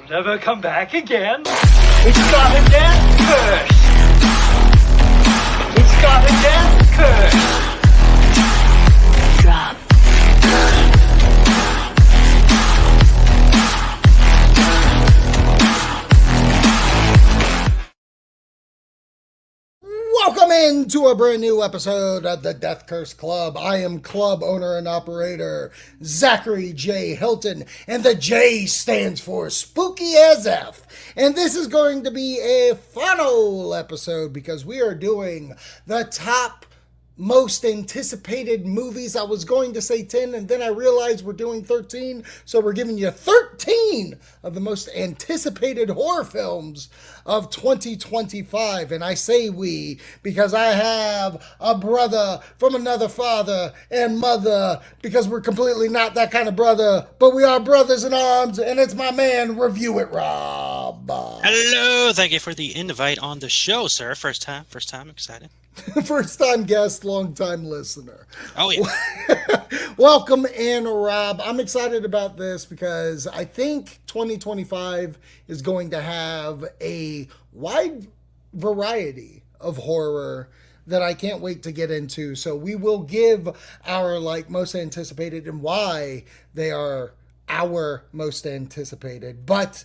never come back again. It's got a death curse. It's got a death curse. Drop. Welcome into a brand new episode of the Death Curse Club. I am club owner and operator Zachary J. Hilton, and the J stands for Spooky as F. And this is going to be a funnel episode because we are doing the top most anticipated movies. I was going to say 10, and then I realized we're doing 13, so we're giving you 13 of the most anticipated horror films of 2025. And I say we because I have a brother from another father and mother, because we're completely not that kind of brother, but we are brothers in arms, and it's my man, Review-It Rob. Hello, thank you for the invite on the show, sir. First time, excited. First time guest, long time listener. Oh, yeah. Welcome in, Rob. I'm excited about this because I think 2025 is going to have a wide variety of horror that I can't wait to get into. So we will give our most anticipated and why they are our most anticipated. But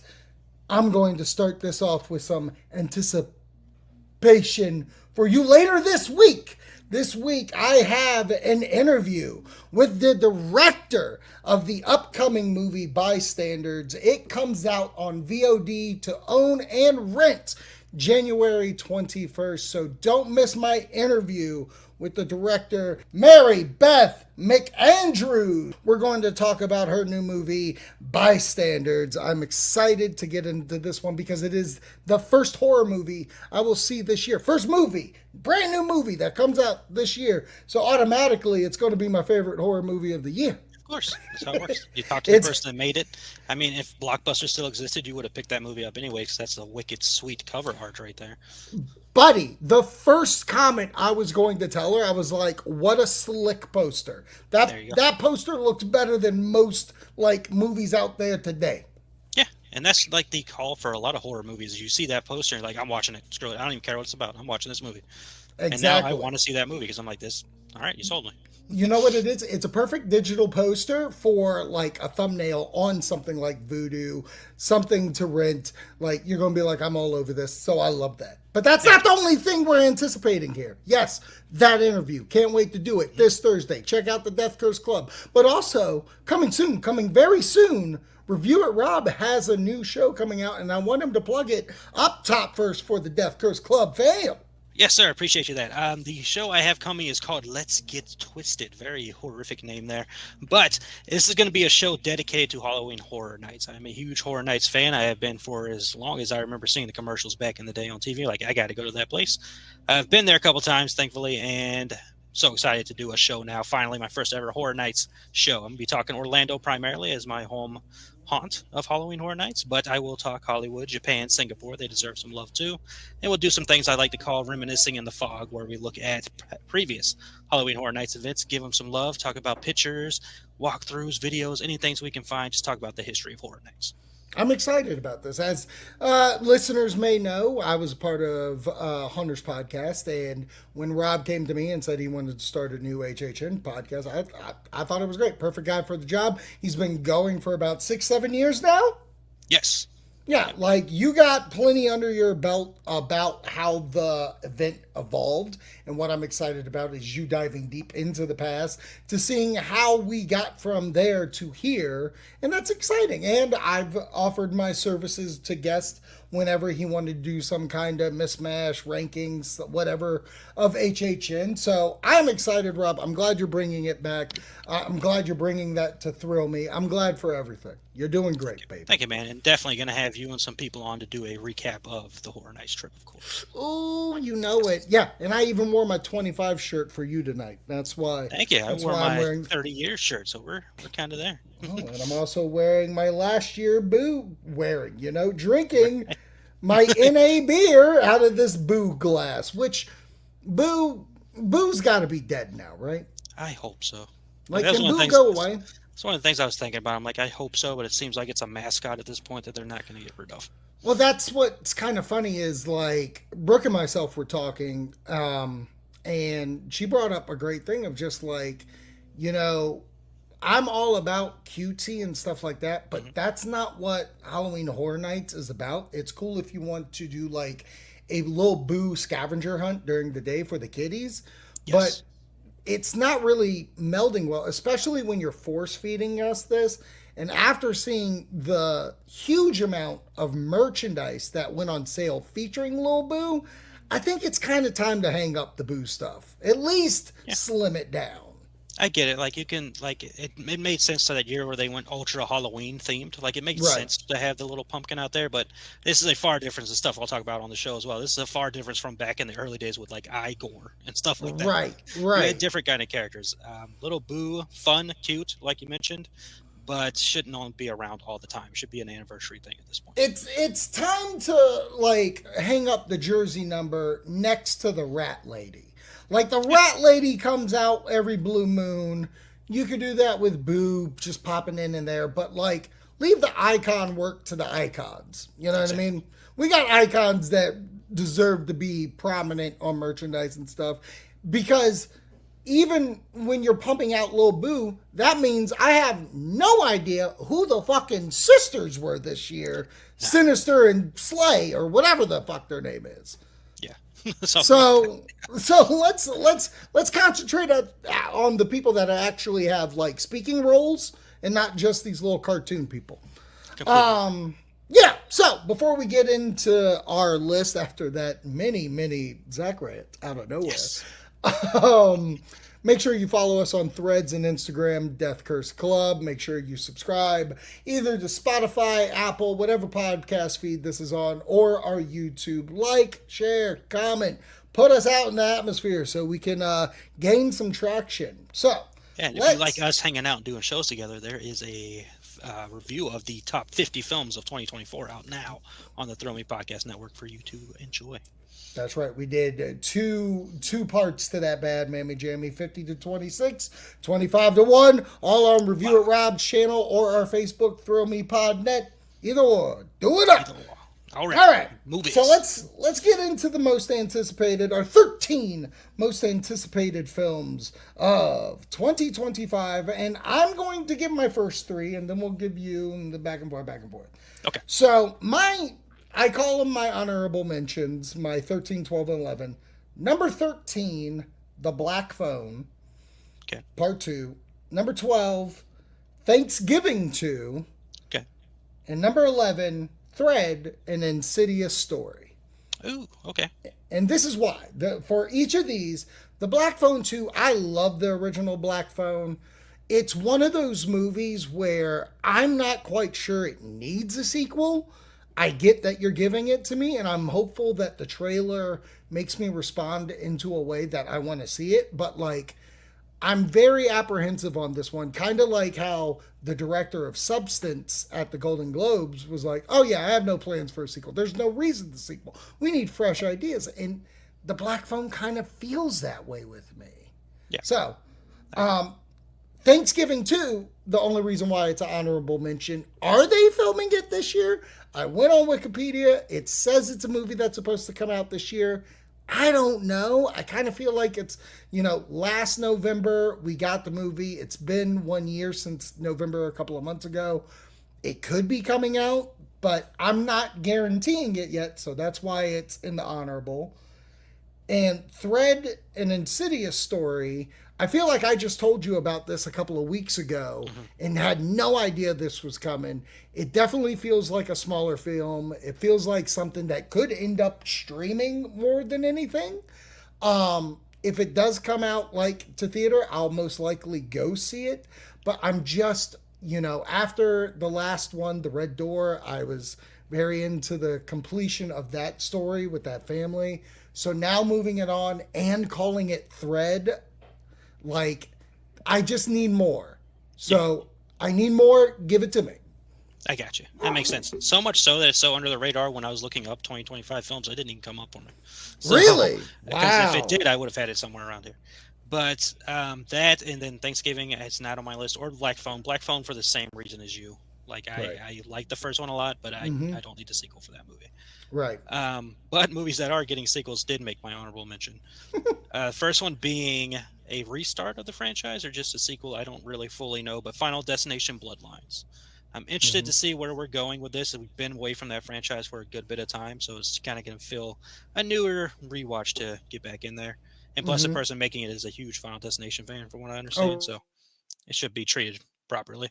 I'm going to start this off with some anticipation for you later this week. This week, I have an interview with the director of the upcoming movie Bystanders. It comes out on VOD to own and rent January 21st. So don't miss my interview with the director, Mary Beth McAndrews. We're going to talk about her new movie, Bystanders. I'm excited to get into this one because it is the first horror movie I will see this year. First movie, brand new movie that comes out this year. So automatically, it's going to be my favorite horror movie of the year. Of course, that's how it works. You talk to the person that made it. I mean, if Blockbuster still existed, you would have picked that movie up anyway, because that's a wicked sweet cover art right there. Buddy, the first comment I was going to tell her, I was like, what a slick poster. That poster looks better than most movies out there today. Yeah, and that's the call for a lot of horror movies. You see that poster and I'm watching it. Screw it. I don't even care what it's about. I'm watching this movie. Exactly. And now I want to see that movie because I'm like this. All right, you sold me. You know what it is? It's a perfect digital poster for a thumbnail on something like Vudu, something to rent. You're going to be like, I'm all over this. So I love that. But that's not the only thing we're anticipating here. Yes, that interview. Can't wait to do it this Thursday. Check out the Death Curse Club. But also, coming very soon, Review-It Rob has a new show coming out, and I want him to plug it up top first for the Death Curse Club fam. Yes, sir. Appreciate you that. The show I have coming is called Let's Get Twisted. Very horrific name there. But this is going to be a show dedicated to Halloween Horror Nights. I'm a huge Horror Nights fan. I have been for as long as I remember seeing the commercials back in the day on TV. I got to go to that place. I've been there a couple times, thankfully, and so excited to do a show now. Finally, my first ever Horror Nights show. I'm going to be talking Orlando primarily as my home haunt of Halloween Horror Nights, but I will talk Hollywood, Japan, Singapore. They deserve some love too. And we'll do some things I like to call reminiscing in the fog, where we look at previous Halloween Horror Nights events, give them some love, talk about pictures, walkthroughs, videos, anything we can find, just talk about the history of Horror Nights. I'm excited about this. As listeners may know, I was a part of Hunter's podcast, and when Rob came to me and said he wanted to start a new HHN podcast, I thought it was great. Perfect guy for the job. He's been going for about 6-7 years now. Yes. Yeah, you got plenty under your belt about how the event evolved, and what I'm excited about is you diving deep into the past to seeing how we got from there to here, and that's exciting. And I've offered my services to guests whenever he wanted to do some kind of mismatch, rankings, whatever, of HHN. So I'm excited, Rob. I'm glad you're bringing it back. I'm glad you're bringing that to thrill me. I'm glad for everything. You're doing great, baby. Thank you, man. And definitely going to have you and some people on to do a recap of the Horror Nights trip, of course. Oh, you know it. Yeah, and I even wore my 25 shirt for you tonight. That's why. Thank you. I wore my 30-year shirt, so we're kind of there. Oh, and I'm also wearing my last year drinking my NA beer out of this Boo glass, which Boo's got to be dead now, right? I hope so. Can Boo go away? It's one of the things I was thinking about. I'm like, I hope so, but it seems like it's a mascot at this point that they're not going to get rid of. Well, that's what's kind of funny is like Brooke and myself were talking, and she brought up a great thing of just like, you know, I'm all about cutesy and stuff like that, but that's not what Halloween Horror Nights is about. It's cool if you want to do like a little boo scavenger hunt during the day for the kiddies, Yes. but it's not really melding well, especially when you're force feeding us this. And after seeing the huge amount of merchandise that went on sale featuring Lil Boo, I think it's kind of time to hang up the Boo stuff. At least slim it down. I get it. Like you can, like it made sense to that year where they went ultra Halloween themed. Like it makes Right. sense to have the little pumpkin out there, but this is a far difference and stuff I'll talk about on the show as well. This is a far difference from back in the early days with like Igor and stuff like that. Right, Like, you right. had different kind of characters. Little Boo, fun, cute, like you mentioned, but shouldn't only be around all the time. It should be an anniversary thing at this point. It's time to like hang up the jersey number next to the Rat Lady. Like the Rat Lady comes out every blue moon. You could do that with Boo just popping in and there, but like leave the icon work to the icons. You know what I mean? We got icons that deserve to be prominent on merchandise and stuff because even when you're pumping out Lil Boo, that means I have no idea who the fucking sisters were this year. Sinister and Slay or whatever the fuck their name is. Yeah. So let's concentrate on the people that actually have like speaking roles and not just these little cartoon people. Yeah. So before we get into our list after that mini Zach rant out of nowhere, Yes. Make sure you follow us on Threads and Instagram, Death Curse Club. Make sure you subscribe either to Spotify, Apple, whatever podcast feed this is on, or our YouTube. Like, share, comment, put us out in the atmosphere so we can gain some traction. So, And if you like us hanging out and doing shows together, there is a review of the top 50 films of 2024 out now on the Throw Me Podcast Network for you to enjoy. That's right. We did two parts to that bad mammy jammy, 50 to 26, 25 to 1, all on Review It Rob's channel or our Facebook Throw Me Pod Net. Either or. Do it up. All right. All right. Movies. So let's get into the most anticipated, our 13 most anticipated films of 2025, and I'm going to give my first three, and then we'll give you the back and forth. Okay. So I call them my honorable mentions, my 13, 12, and 11. Number 13, The Black Phone, Okay. Part 2. Number 12, Thanksgiving 2. Okay. And number 11, Thread, An Insidious Story. Ooh, okay. And this is why. For each of these, The Black Phone 2, I love the original Black Phone. It's one of those movies where I'm not quite sure it needs a sequel. I get that you're giving it to me, and I'm hopeful that the trailer makes me respond into a way that I want to see it. But, like, I'm very apprehensive on this one. Kind of like how the director of Substance at the Golden Globes was like, oh, yeah, I have no plans for a sequel. There's no reason to sequel. We need fresh ideas. And The Black Phone kind of feels that way with me. Yeah. So, Thanksgiving 2, the only reason why it's an honorable mention. Are they filming it this year? I went on Wikipedia. It says it's a movie that's supposed to come out this year. I don't know. I kind of feel like it's, last November we got the movie. It's been 1 year since November a couple of months ago. It could be coming out, but I'm not guaranteeing it yet, so that's why it's in the honorable. And Thread, An Insidious Story, I feel like I just told you about this a couple of weeks ago and had no idea this was coming. It definitely feels like a smaller film. It feels like something that could end up streaming more than anything. If it does come out like to theater, I'll most likely go see it. But I'm just, after the last one, The Red Door, I was very into the completion of that story with that family. So now moving it on and calling it Thread, like, I just need more. So I need more. Give it to me. I got you. That makes sense. So much so that it's so under the radar when I was looking up 2025 films, I didn't even come up on it. So, Really? Because Wow. if it did, I would have had it somewhere around here. But that, and then Thanksgiving is not on my list, or Black Phone. Black Phone for the same reason as you. Like Right. I like the first one a lot, but Mm-hmm. I don't need a sequel for that movie. Right. But movies that are getting sequels did make my honorable mention. First one being a restart of the franchise or just a sequel, I don't really fully know, but Final Destination Bloodlines. I'm interested Mm-hmm. to see where we're going with this. We've been away from that franchise for a good bit of time, so it's kind of going to feel a newer rewatch to get back in there. And plus, the Mm-hmm. person making it is a huge Final Destination fan, from what I understand, Oh, so it should be treated properly.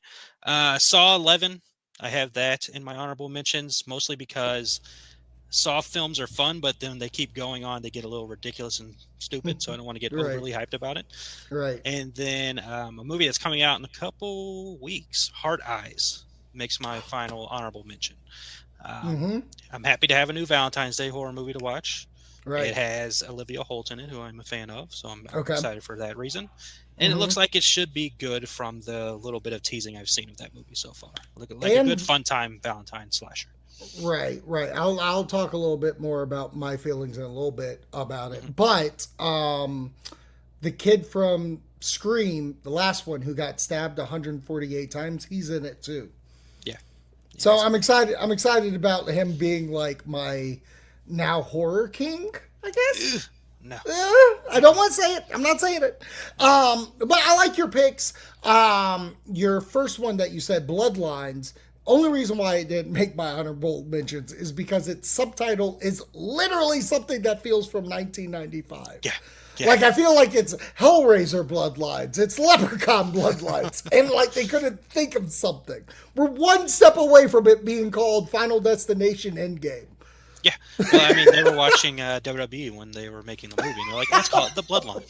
Saw 11, I have that in my honorable mentions, mostly because Saw films are fun, but then they keep going on. They get a little ridiculous and stupid, so I don't want to get right. overly hyped about it. Right. And then a movie that's coming out in a couple weeks, Hard Eyes, makes my final honorable mention. Um, Mm-hmm. I'm happy to have a new Valentine's Day horror movie to watch. It Right. has Olivia Holt in it, who I'm a fan of, so I'm Okay. excited for that reason. And it Mm-hmm. looks like it should be good from the little bit of teasing I've seen of that movie so far. Like a good And fun time Valentine slasher. right, right. I'll talk a little bit more about my feelings in a little bit about Hmm. it. But the kid from Scream, the last one who got stabbed 148 times, he's in it too. Yeah. So Yes. I'm excited. I'm excited about him being like my now horror king, I guess. Ugh, no. I don't want to say it. I'm not saying it. But I like your picks. Your first one that you said, Bloodlines. Only reason why it didn't make my honorable mentions is because its subtitle is literally something that feels from 1995. Yeah. Yeah. Like, I feel like it's Hellraiser Bloodlines, it's Leprechaun Bloodlines, and like they couldn't think of something. We're one step away from it being called Final Destination Endgame. Yeah. Well, I mean, they were watching WWE when they were making the movie, and they're like, let's call it The Bloodline.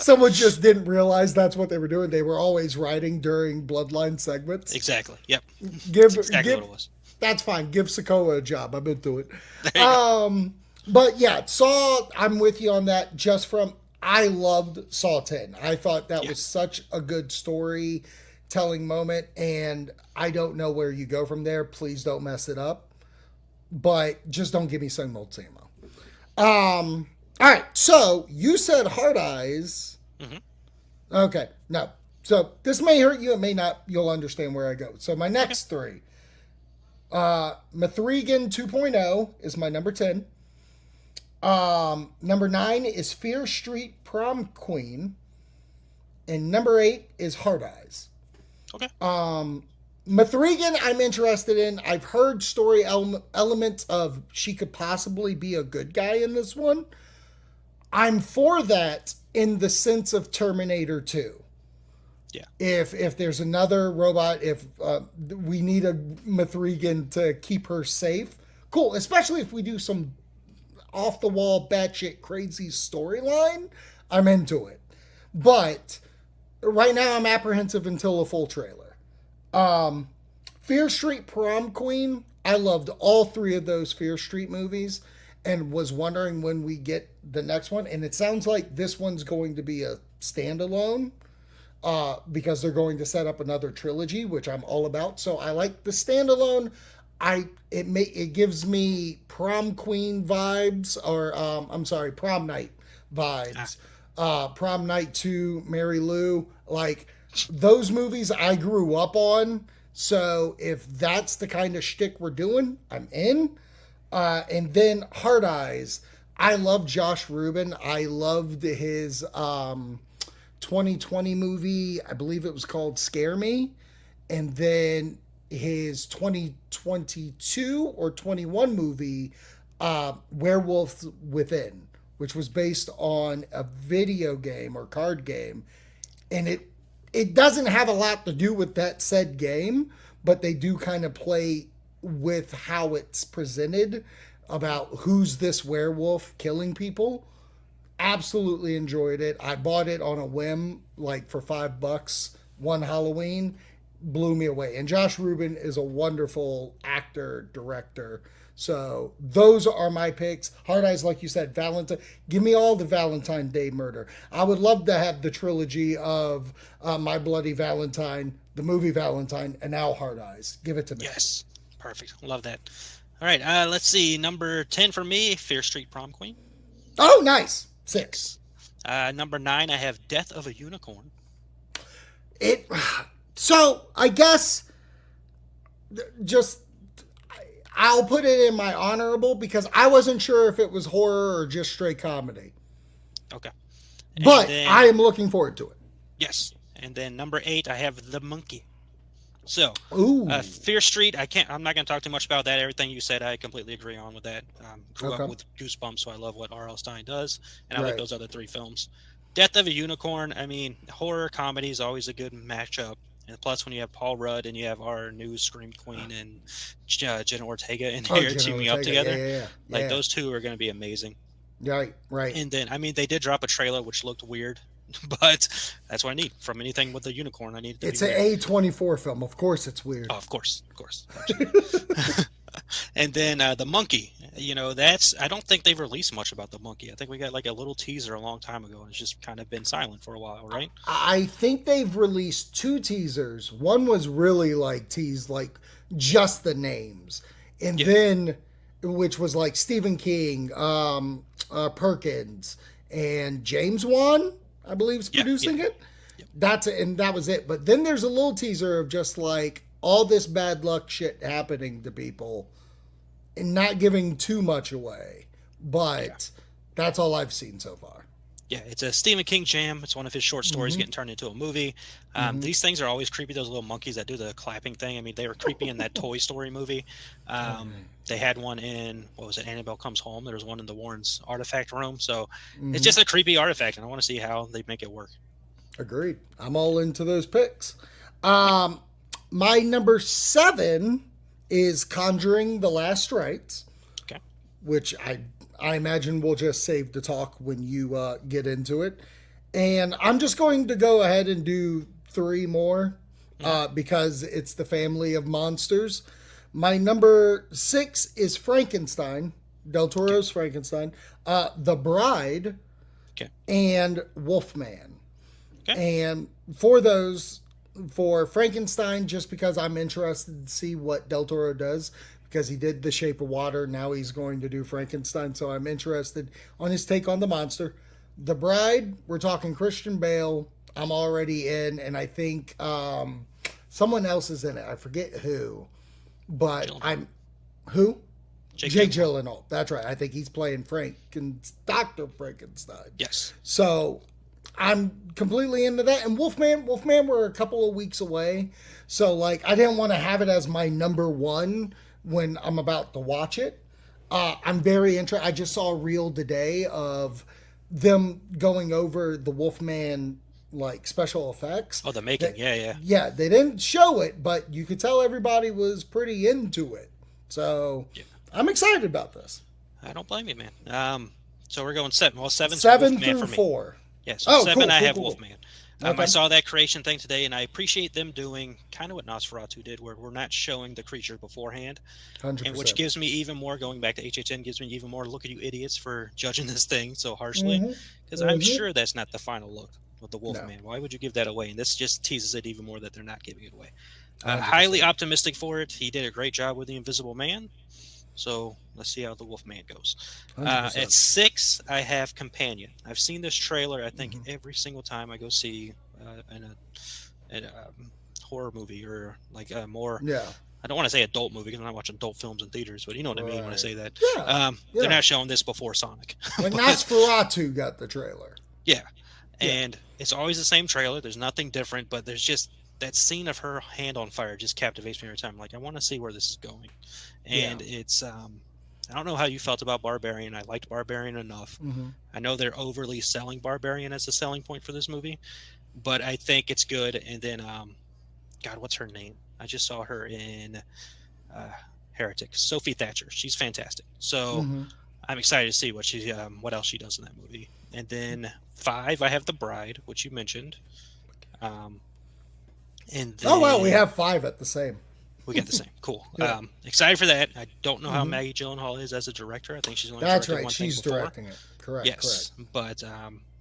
Someone just didn't realize that's what they were doing. They were always writing during Bloodline segments. Exactly. Yep. Give, That's exactly give, what it was. that's fine. Give Sokoa a job. I'm into it. There you go. But yeah, Saw, I'm with you on that just from, I loved Saw 10. I thought that Yeah. was such a good storytelling moment, and I don't know where you go from there. Please don't mess it up. But just don't give me some old Samo. All right, so you said Hard Eyes. Hmm. Okay, no. So this may hurt you, it may not. You'll understand where I go. So my next three. M3gan 2.0 is my number 10. Number 9 is Fear Street Prom Queen. And number 8 is Hard Eyes. Okay. M3gan I'm interested in. I've heard story elements of she could possibly be a good guy in this one. I'm for that in the sense of Terminator 2. Yeah. If there's another robot, if we need a M3gan to keep her safe, cool. Especially if we do some off the wall, batshit crazy storyline, I'm into it. But right now, I'm apprehensive until a full trailer. Fear Street Prom Queen, I loved all three of those Fear Street movies and was wondering when we get the next one. And it sounds like this one's going to be a standalone because they're going to set up another trilogy, which I'm all about. So I like the standalone. It gives me prom queen vibes, or I'm sorry, prom night vibes. Prom Night 2, Mary Lou, like those movies I grew up on. So if that's the kind of shtick we're doing, I'm in. And then Hard Eyes. I love Josh Rubin. I loved his 2020 movie. I believe it was called Scare Me. And then his 2022 or 21 movie, Werewolf Within, which was based on a video game or card game. And it doesn't have a lot to do with that said game, but they do kind of play with how it's presented about who's this werewolf killing people. Absolutely enjoyed it. I bought it on a whim, like for $5 one Halloween. Blew me away. And Josh Rubin is a wonderful actor, director. So those are my picks. Hard Eyes, like you said, Valentine. Give me all the Valentine Day murder. I would love to have the trilogy of My Bloody Valentine, the movie Valentine, and now Hard Eyes. Give it to me. Yes. Perfect. Love that. All right. Let's see. Number 10 for me, Fear Street Prom Queen. Oh, nice. 6. Number 9, I have Death of a Unicorn. It. So I guess just I'll put it in my honorable because I wasn't sure if it was horror or just straight comedy. Okay. But I am looking forward to it. Yes. And then number 8, I have The Monkey. So, Ooh. Fear Street, I'm not going to talk too much about that. Everything you said, I completely agree on with that. Grew up with Goosebumps, so I love what R.L. Stein does, and I like those other 3 films. Death of a Unicorn, I mean, horror comedy is always a good matchup. And plus, when you have Paul Rudd and you have our new Scream Queen and Jenna Ortega in here teaming up together, like those 2 are going to be amazing. Right. And then, I mean, they did drop a trailer which looked weird, but that's what I need from anything with a unicorn. I need it to It's an A24 film. Of course, it's weird. Oh, of course. And then The Monkey. You know, I don't think they've released much about The Monkey. I think we got like a little teaser a long time ago, and it's just kind of been silent for a while, right? I think they've released 2 teasers. One was really like teased, like just the names, and then which was like Stephen King, Perkins, and James Wan, I believe, is producing it. Yep. That's it, and that was it. But then there's a little teaser of just like all this bad luck shit happening to people, and not giving too much away. But that's all I've seen so far. Yeah, it's a Stephen King jam. It's one of his short stories getting turned into a movie. These things are always creepy, those little monkeys that do the clapping thing. I mean, they were creepy in that Toy Story movie. They had one in, what was it, Annabelle Comes Home. There was one in the Warren's artifact room. So it's just a creepy artifact, and I want to see how they make it work. Agreed. I'm all into those picks. My number 7 is Conjuring: The Last Rites. Okay. Which I imagine we'll just save the talk when you get into it. And I'm just going to go ahead and do 3 more because it's the family of monsters. My number 6 is Frankenstein, Del Toro's Frankenstein, The Bride, and Wolfman. Okay. And for Frankenstein, just because I'm interested to see what Del Toro does, because he did The Shape of Water. Now he's going to do Frankenstein, so I'm interested on his take on the monster. The Bride, we're talking Christian Bale. I'm already in, and I think someone else is in it. I forget who, but who? Jake Gyllenhaal. That's right. I think he's playing Dr. Frankenstein. Yes. So I'm completely into that. And Wolfman, we're a couple of weeks away, so like I didn't want to have it as my number 1 when I'm about to watch it. I'm very interested. I just saw a reel today of them going over the Wolfman like special effects. Oh, the making. Yeah. They didn't show it, but you could tell everybody was pretty into it. So I'm excited about this. I don't blame you, man. So we're going 7. Well, 7 through 4. Yes, yeah, so 7 I have Wolfman. I saw that creation thing today, and I appreciate them doing kind of what Nosferatu did, where we're not showing the creature beforehand, 100%. And which gives me even more, going back to HHN, gives me even more, look at you idiots for judging this thing so harshly, because I'm sure that's not the final look with the Wolfman. No. Why would you give that away? And this just teases it even more that they're not giving it away. Highly optimistic for it. He did a great job with the Invisible Man. So let's see how the Wolfman goes. At 6, I have Companion. I've seen this trailer, I think, every single time I go see a horror movie or like a more. Yeah. I don't want to say adult movie because I'm not watching adult films in theaters, but you know what I mean when I say that. Yeah. They're not showing this before Sonic. When Nosferatu got the trailer. Yeah. And it's always the same trailer. There's nothing different, but there's just that scene of her hand on fire just captivates me every time. Like, I want to see where this is going. And it's, I don't know how you felt about Barbarian. I liked Barbarian enough. I know they're overly selling Barbarian as a selling point for this movie, but I think it's good. And then, God, what's her name? I just saw her in Heretic. Sophie Thatcher. She's fantastic. So I'm excited to see what else she does in that movie. And then 5, I have The Bride, which you mentioned. And then, oh wow, we have 5 at the same. We got the same. Cool. Excited for that. I don't know how Maggie Gyllenhaal is as a director. I think she's only directed one thing before. She's directing it. Correct. Yes, but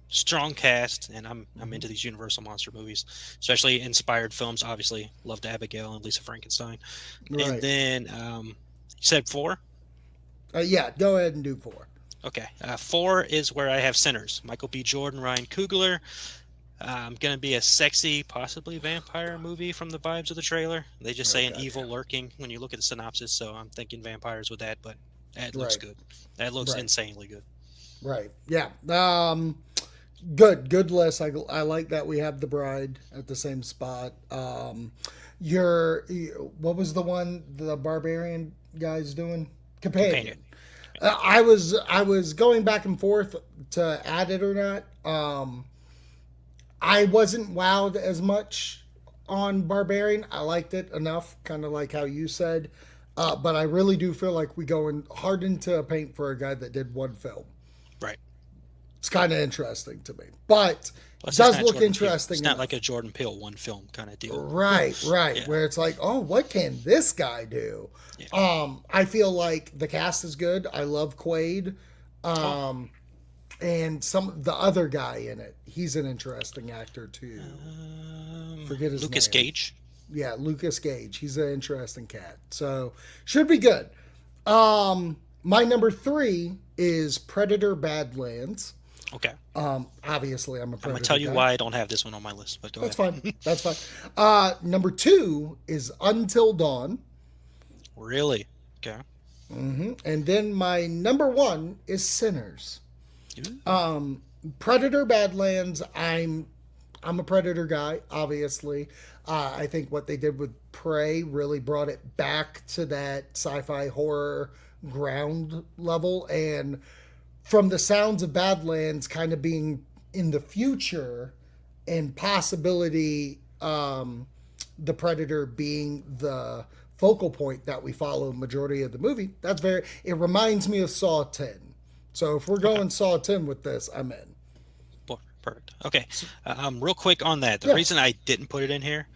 strong cast, and I'm into these Universal monster movies, especially inspired films. Obviously, loved Abigail and Lisa Frankenstein. Right. And then you said 4. Yeah, go ahead and do 4. Okay. 4 is where I have Sinners. Michael B. Jordan, Ryan Coogler. Going to be a sexy, possibly vampire movie from the vibes of the trailer. They just say an evil lurking when you look at the synopsis, so I'm thinking vampires with that, but that looks good. That looks insanely good. Right. Yeah. Good list. I like that we have The Bride at the same spot. What was the one the Barbarian guy's doing? Companion. I was going back and forth to add it or not. I wasn't wowed as much on Barbarian. I liked it enough, kind of like how you said. But I really do feel like we going hard into a paint for a guy that did one film. Right. It's kind of interesting to me, but it does look interesting. It's not like a Jordan Peele one film kind of deal. Right. Yeah. Where it's like, oh, what can this guy do? Yeah. I feel like the cast is good. I love Quaid. And the other guy in it. He's an interesting actor too. Forget his name. Lucas Gage. Yeah, Lucas Gage. He's an interesting cat. So should be good. My number 3 is Predator Badlands. Okay. Obviously, I'm a Predator I'm gonna tell you guy. why I don't have this one on my list, but That's fine. That's fine. Number 2 is Until Dawn. Really? Okay. And then my number 1 is Sinners. Predator Badlands. I'm a Predator guy, obviously. I think what they did with Prey really brought it back to that sci-fi horror ground level, and from the sounds of Badlands kind of being in the future and possibility the Predator being the focal point that we follow majority of the movie, it reminds me of Saw 10. So if we're going Saw 10 with this, I'm in. Perfect. Okay. Real quick on that. The reason I didn't put it in here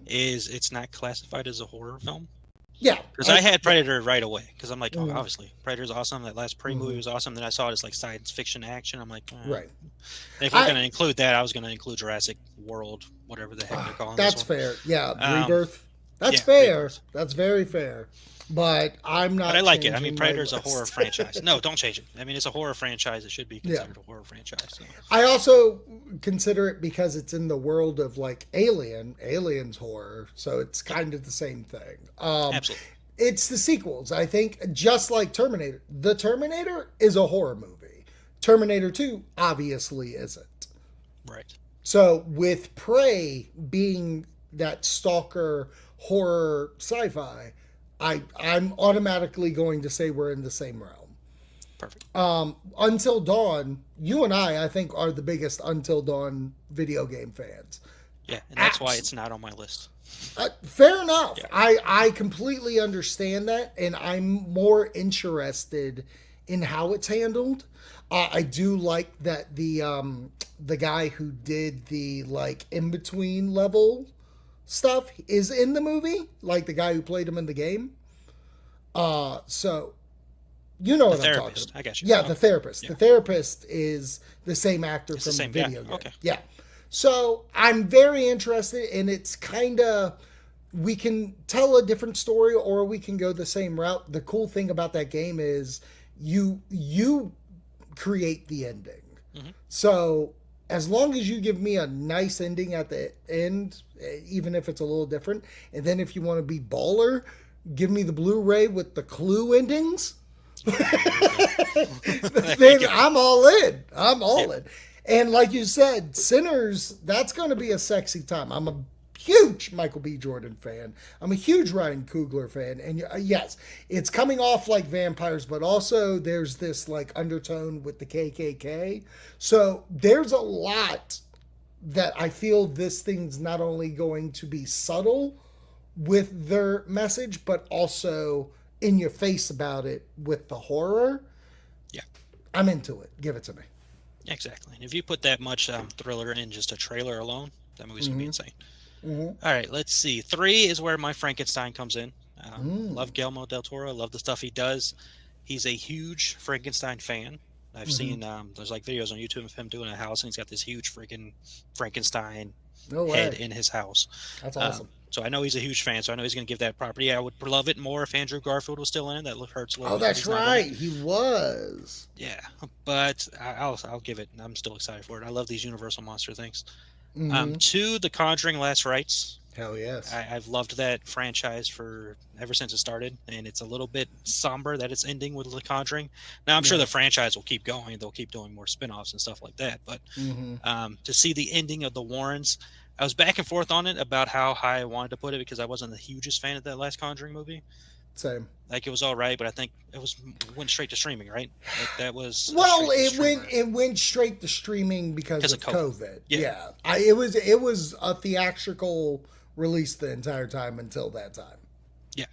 is it's not classified as a horror film. Yeah. Because I had Predator right away. Because I'm like, obviously, Predator's awesome. That last Prey movie was awesome. Then I saw it as like science fiction action. I'm like, right. If we're going to include that, I was going to include Jurassic World, whatever the heck they're calling it. That's fair. Yeah. Rebirth. That's fair. Rebirth. That's very fair. But I'm not. But I like it. I mean, Predator's a horror franchise. No, don't change it. I mean, it's a horror franchise. It should be considered a horror franchise. So. I also consider it because it's in the world of like Alien's horror. So it's kind of the same thing. Absolutely. It's the sequels. I think just like Terminator. The Terminator is a horror movie. Terminator 2 obviously isn't. Right. So with Prey being that stalker horror sci-fi, I'm automatically going to say we're in the same realm. Perfect. Until Dawn, you and I think, are the biggest Until Dawn video game fans. Yeah, and that's why it's not on my list. Fair enough. Yeah. I completely understand that, and I'm more interested in how it's handled. I do like that the guy who did the like in between level stuff is in the movie, like the guy who played him in the game. So you know what I'm talking about. I got you. Yeah, the therapist. Yeah. The therapist is the same actor from the video game. Okay. Yeah. So I'm very interested, and it's kind of, we can tell a different story or we can go the same route. The cool thing about that game is you create the ending. So as long as you give me a nice ending at the end, even if it's a little different, and then if you want to be baller, give me the Blu-ray with the Clue endings, then I'm all in. I'm all in. And like you said, Sinners, that's going to be a sexy time. I'm a huge Michael B. Jordan fan. I'm a huge Ryan Coogler fan. And yes, it's coming off like vampires, but also there's this like undertone with the KKK. So there's a lot that I feel this thing's not only going to be subtle with their message, but also in your face about it with the horror. Yeah. I'm into it. Give it to me. Exactly. And if you put that much thriller in just a trailer alone, that movie's going to be insane. All right, let's see. 3 is where my Frankenstein comes in. Love Guillermo del Toro. Love the stuff he does. He's a huge Frankenstein fan. I've seen there's like videos on YouTube of him doing a house, and he's got this huge freaking Frankenstein head in his house. That's awesome. So I know he's a huge fan, so I know he's going to give that property. I would love it more if Andrew Garfield was still in it. That hurts a little Oh, bit. that's right. He was. Yeah, but I'll give it. I'm still excited for it. I love these Universal monster things. Mm-hmm. Two, The Conjuring: Last Rites. Hell yes. I've loved that franchise for ever since it started, and it's a little bit somber that it's ending with The Conjuring. Now I'm sure the franchise will keep going; they'll keep doing more spin-offs and stuff like that. But to see the ending of the Warrens, I was back and forth on it about how high I wanted to put it because I wasn't the hugest fan of that last Conjuring movie. Same. Like, it was all right, but I think it went straight to streaming, right? Like, that was it went straight to streaming because of COVID. Yeah. It was a theatrical release the entire time until that time. Yeah.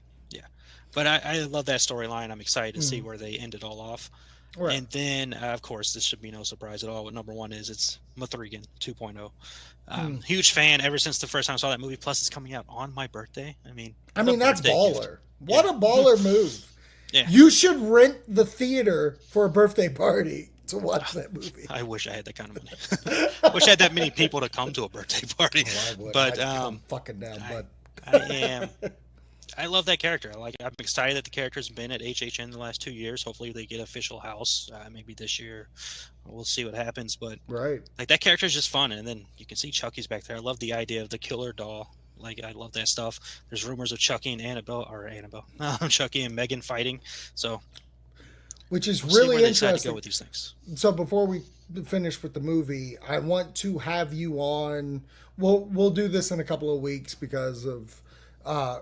But I love that storyline. I'm excited to see where they end it all off. Right. And then, of course, this should be no surprise at all. What number one is, it's M3gan 2.0. Huge fan ever since the first time I saw that movie. Plus, it's coming out on my birthday. I mean, that's baller. Gift. What a baller move. Yeah. You should rent the theater for a birthday party to watch that movie. I wish I had that kind of money. I wish I had that many people to come to a birthday party. Oh, I would. But I'm fucking down, I love that character. I'm excited that the character's been at HHN the last 2 years. Hopefully they get official house maybe this year. We'll see what happens. But like, that character is just fun. And then you can see Chucky's back there. I love the idea of the killer doll. Like, I love that stuff. There's rumors of Chucky and Chucky and Megan fighting. So, which is really interesting. To go with these things. So before we finish with the movie, I want to have you on. We'll do this in a couple of weeks because of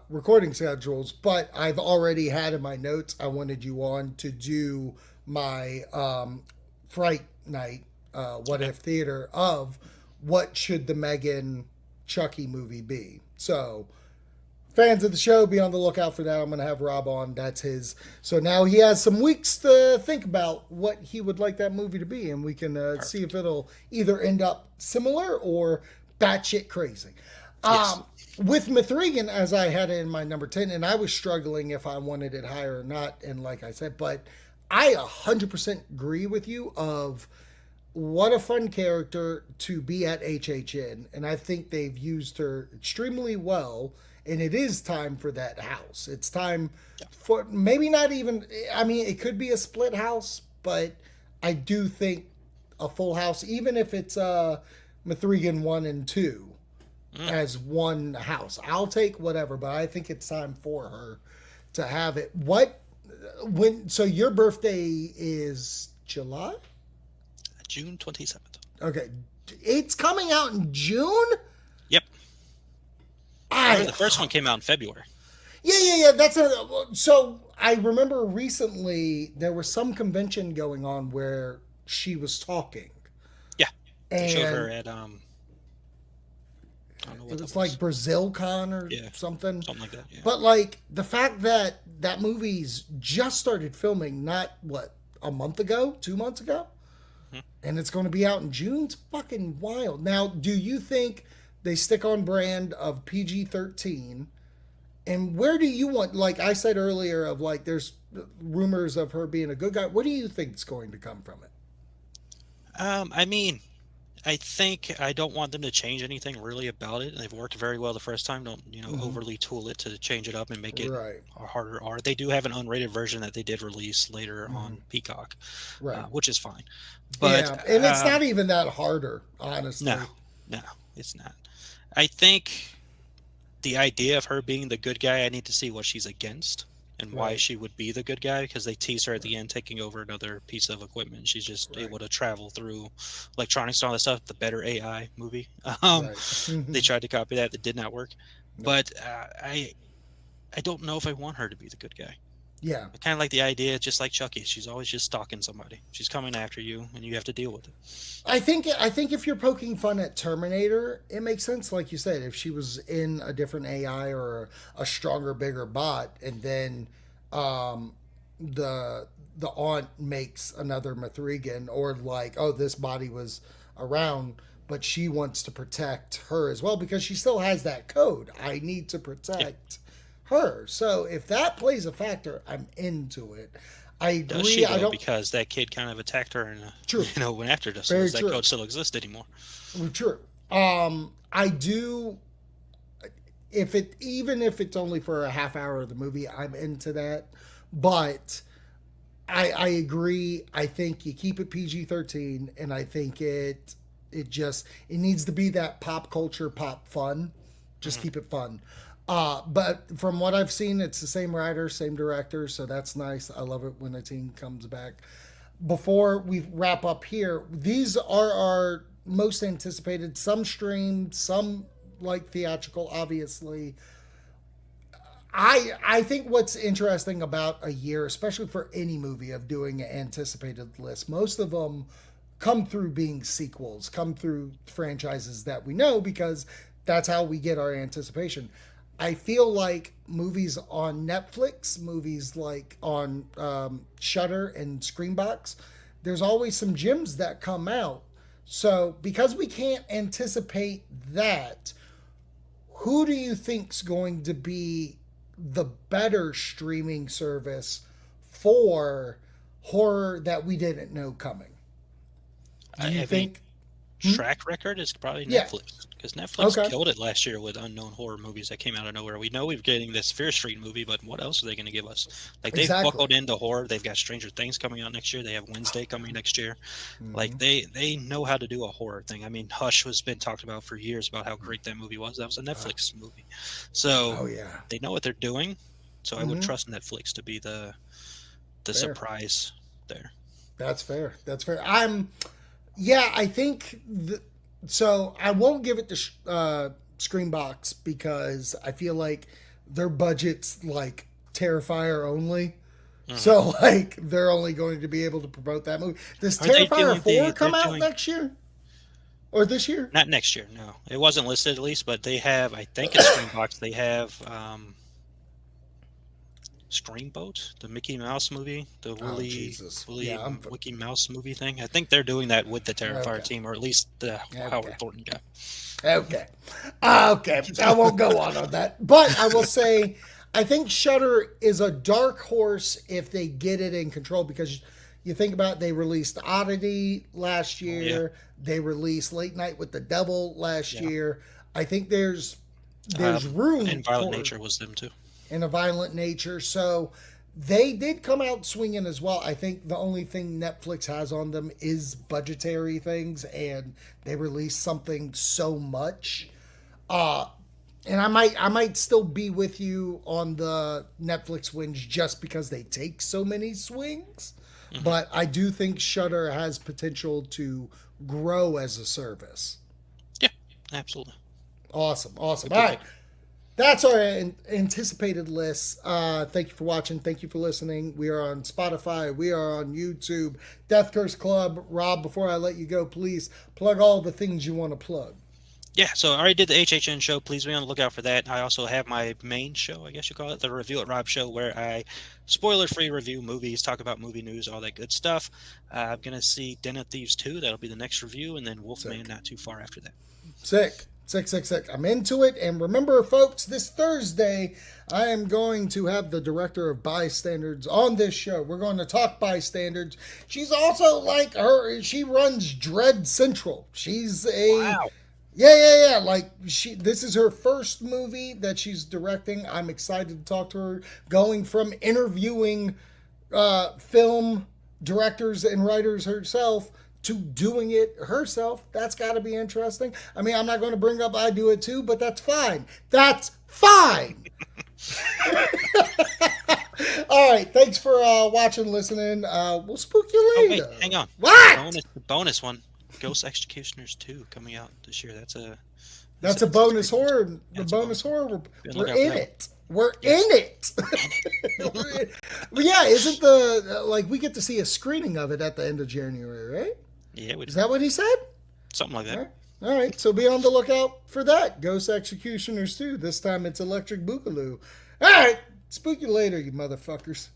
recording schedules, but I've already had in my notes I wanted you on to do my Fright Night What If Theater of what should the Megan Chucky movie be. So fans of the show, be on the lookout for that. I'm going to have Rob on. That's his. So now he has some weeks to think about what he would like that movie to be, and we can see if it'll either end up similar or batshit crazy. Yes. With M3gan, as I had it in my number 10, and I was struggling if I wanted it higher or not, and like I said, but I 100% agree with you of what a fun character to be at HHN, and I think they've used her extremely well, and it is time for that house. It's time for, maybe not even, I mean, it could be a split house, but I do think a full house, even if it's M3gan 1 and 2, as one house. I'll take whatever, but I think it's time for her to have it. So your birthday is July? June 27th. Okay. It's coming out in June? Yep. The first one came out in February. Yeah. So I remember recently there was some convention going on where she was talking. Yeah. They showed And her at it was like BrazilCon or something. Something like that, yeah. But like the fact that that movie's just started filming, not a month ago, 2 months ago, and it's going to be out in June. It's fucking wild. Now, do you think they stick on brand of PG-13? And where do you want, like I said earlier, of like there's rumors of her being a good guy. What do you think is going to come from it? I mean, I think I don't want them to change anything really about it. They've worked very well the first time. Don't overly tool it to change it up and make it a harder R. They do have an unrated version that they did release later on Peacock, which is fine. But and it's not even that harder, honestly. No, it's not. I think the idea of her being the good guy, I need to see what she's against and why she would be the good guy, because they tease her at the end taking over another piece of equipment. She's just able to travel through electronics and all that stuff. The Better AI movie. They tried to copy that did not work. But I don't know if I want her to be the good guy. Yeah. I kind of like the idea, just like Chucky. She's always just stalking somebody. She's coming after you, and you have to deal with it. I think if you're poking fun at Terminator, it makes sense, like you said, if she was in a different AI or a stronger, bigger bot, and then the aunt makes another M3gan, or like, oh, this body was around, but she wants to protect her as well because she still has that code. I need to protect her. So if that plays a factor, I'm into it. I agree. I don't, because that kid kind of attacked her and went after her. Very that code still exists anymore. True. I do. even if it's only for a half hour of the movie, I'm into that. But I agree. I think you keep it PG-13, and I think it needs to be that pop culture, pop fun. Just keep it fun. But from what I've seen, it's the same writer, same director, so that's nice. I love it when a team comes back. Before we wrap up here, these are our most anticipated. Some streamed, some like theatrical, obviously. I think what's interesting about a year, especially for any movie, of doing an anticipated list, most of them come through being sequels, come through franchises that we know, because that's how we get our anticipation. I feel like movies on Netflix, movies like on Shudder and Screenbox, there's always some gems that come out. So because we can't anticipate that, who do you think's going to be the better streaming service for horror that we didn't know coming? Do you think track record is probably Netflix, because Netflix killed it last year with unknown horror movies that came out of nowhere. We know we're getting this Fear Street movie, but what else are they going to give us? Like, they've buckled into horror. They've got Stranger Things coming out next year. They have Wednesday coming next year. Like, they know how to do a horror thing. I mean, Hush has been talked about for years about how great that movie was. That was a Netflix movie. So they know what they're doing. So I would trust Netflix to be the surprise there. That's fair. That's fair. I think so. I won't give it to Screenbox because I feel like their budget's like Terrifier only. So like they're only going to be able to promote that movie. Does Terrifier 4 come out next year? Or this year? Not next year, no. It wasn't listed at least, but they have, I think it's Screenbox, they have Screamboat, the Mickey Mouse movie, the Mickey Mouse movie thing. I think they're doing that with the Terrifier team, or at least the Howard Thornton guy. Okay. I won't go on that. But I will say, I think Shudder is a dark horse if they get it in control, because you think about it, they released Oddity last year. They released Late Night with the Devil last year. I think there's room. And Violent Nature was them too. And A Violent Nature. So they did come out swinging as well. I think the only thing Netflix has on them is budgetary things, and they released something so much. And I might still be with you on the Netflix wins just because they take so many swings. But I do think Shudder has potential to grow as a service. Yeah, absolutely. Awesome. All right. That's our anticipated list. Thank you for watching. Thank you for listening. We are on Spotify. We are on YouTube. Death Curse Club. Rob, before I let you go, please plug all the things you want to plug. Yeah, so I already did the HHN show. Please be on the lookout for that. I also have my main show, I guess you call it, the Review-It Rob show, where I spoiler-free review movies, talk about movie news, all that good stuff. I'm going to see Den of Thieves 2. That'll be the next review, and then Wolfman not too far after that. Sick. I'm into it. And remember, folks, this Thursday, I am going to have the director of Bystanders on this show. We're going to talk Bystanders. She's also she runs Dread Central. She's a... Wow. Yeah. This is her first movie that she's directing. I'm excited to talk to her. Going from interviewing film directors and writers herself to doing it herself. That's got to be interesting. I mean, I'm not going to bring up I Do It Too, but that's fine. That's fine. All right. Thanks for watching, listening. We'll spook you later. Oh, wait, hang on. What? Bonus one. Ghost Executioners 2 coming out this year. That's a bonus horror. The bonus horror. We're in it. We're in it. But yeah, isn't we get to see a screening of it at the end of January, right? Yeah. Is that what he said? Something like that. All right. So be on the lookout for that. Ghost Executioners 2. This time it's Electric Boogaloo. All right. Spook you later, you motherfuckers.